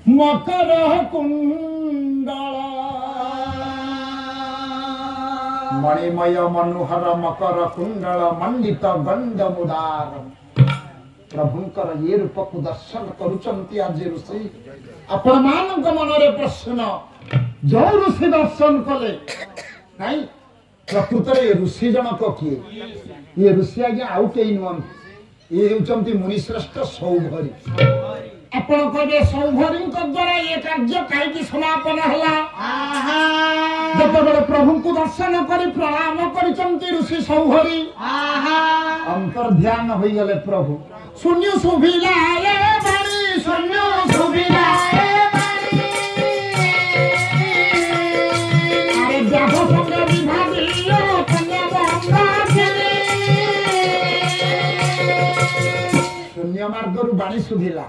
मकर कुंडल मणिमय मनोहर मकर कुंडल मंडित गंड मुदार प्रभुंकर ये रूप को दर्शन करुचंती आज ऋषि आपण मानक मनरे प्रश्न जो ऋषि दर्शन कले नहीं प्रकृत ऋषि जनक किए ये ऋषि आज्ञा आउ कई नुहत ये होचंती मुनिश्रेष्ठ सौभरी आपण कहे सौभरी द्वारा ये कार्य कहीं समापन है जब प्रभु को दर्शन कर प्रणाम करचंती ऋषि सौभरी अंतर ध्यान हो गले प्रभु शून्य सुभिला शून्य सुभिला शून्य मार्ग बाणी सुधिला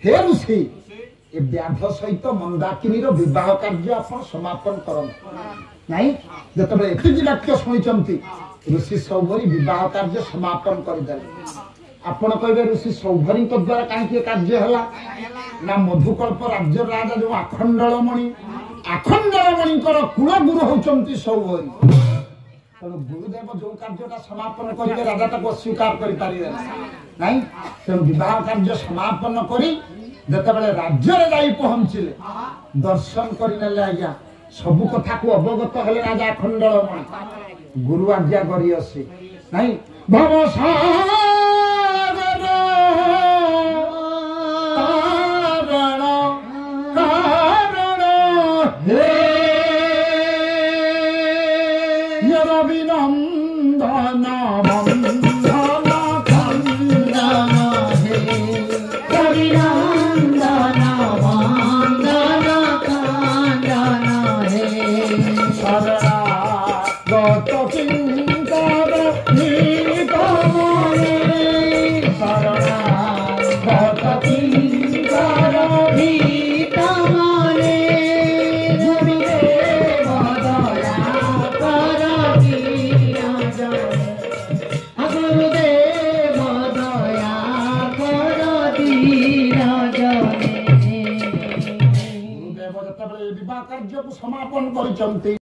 हे ऋषि ए व्याध सहित मंदाकिनी विवाह कार्य आप समापन करते नहीं जिते एति वाक्य शुणी ऋषि सौभरी विवाह कार्य समापन करदे आपण कहे ऋषि सौभरी द्वारा कहीं कार्य है ना मधुकल्प राज्य राजा जो आखंडलमणि कुल गुरु होती सौभरी तेणु गुरुदेव जो कार्य समापन करेंगे राजा तक अस्वीकार करें नहीं तेणु विवाह कार्य समापन करी जिते राज्य जाई पहुंचले दर्शन करने आज्ञा सबू कथा को अवगत हेले राजा आखंडलमणि गुरु आज्ञा करी असी नहीं भवसागर कारण हे अभिनंदन बंधन खंडन हे अभिनंदन बंधन खंडन हे शरणागत किंकर निगमने शरणागत किंकर निगमने गुरुदेव दया कर गुरुदेव दया कर गुरुदेव जब विवाह कार्य को समापन कर